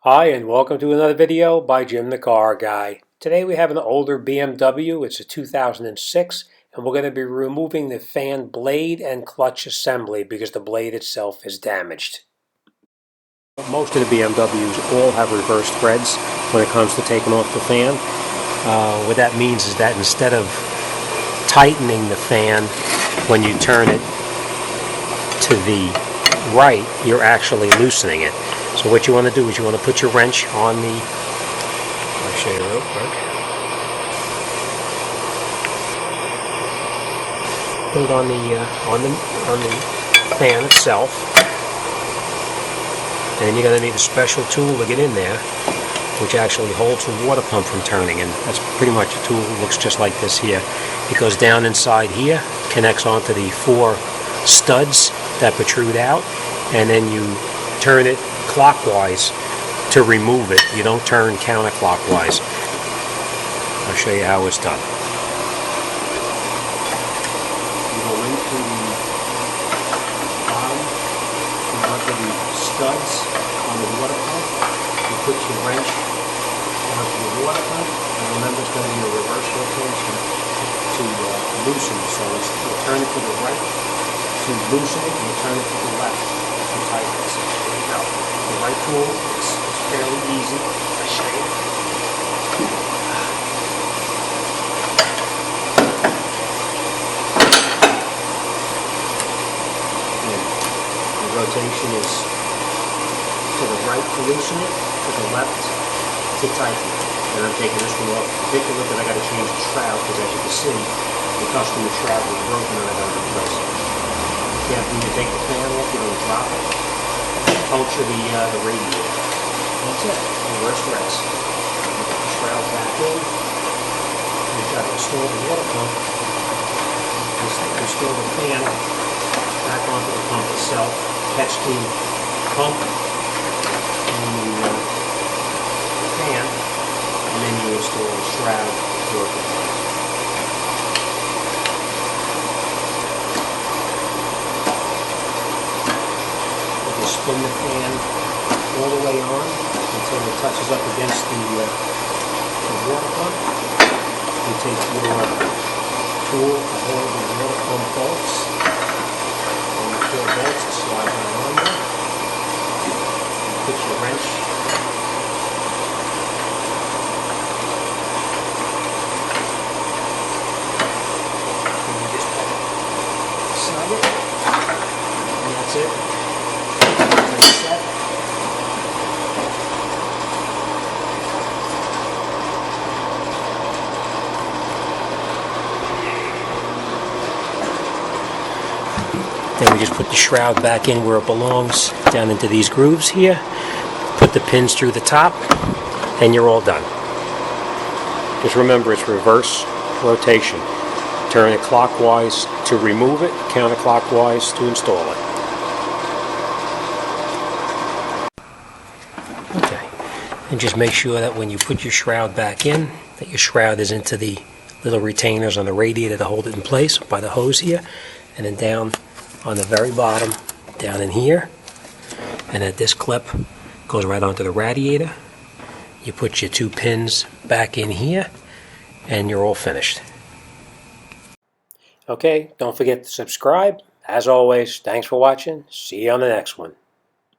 Hi, and welcome to another video by Jim the Car Guy. Today we have an older BMW. It's a 2006, and we're going to be removing the fan blade and clutch assembly because the blade itself is damaged. Most of the BMWs all have reverse threads when it comes to taking off the fan. What that means is that instead of tightening the fan when you turn it to the right, you're actually loosening it. So what you want to do is you want to put your wrench on the, I'll show you real quick. Put it on the fan itself, and you're going to need a special tool to get in there, which actually holds the water pump from turning. And that's pretty much a tool that looks just like this here. It goes down inside here, connects onto the 4 studs that protrude out, and then you turn it clockwise to remove it. You don't turn counterclockwise. I'll show you how it's done. You go into the bottom, onto the studs on the water pump. You put your wrench onto the water pump, and remember it's going to be a reverse rotation to loosen it. So you turn it to the right to loosen it, and you turn it to the left to tighten it. So there you go. The right tool, it's fairly easy. I'll show you. And the rotation is to the right to loosen it, to the left to tighten it. And I'm taking this one off particularly because I got to change the shroud because as you can see, the customer shroud was broken and I got to replace it. After you take the fan off, you don't drop it. Puncture the radiator. That's it. Reverse threads. Put the shroud back in. You've got to install the water pump. Install the fan back onto the pump itself. Catch the pump and the fan, and then you install the shroud working. Spin the fan all the way on until it touches up against the water pump. You take your tool to hold the water pump bolts, and the 4 bolts to slide right on there. You put your wrench and you just snug it, and that's it. Then we just put the shroud back in where it belongs, down into these grooves here. Put the pins through the top, and you're all done. Just remember, it's reverse rotation. Turn it clockwise to remove it, counterclockwise to install it. Okay, and just make sure that when you put your shroud back in, that your shroud is into the little retainers on the radiator to hold it in place by the hose here, and then down on the very bottom, down in here, and that this clip goes right onto the radiator. You put your 2 pins back in here, and you're all finished. Okay, don't forget to subscribe. As always, thanks for watching. See you on the next one.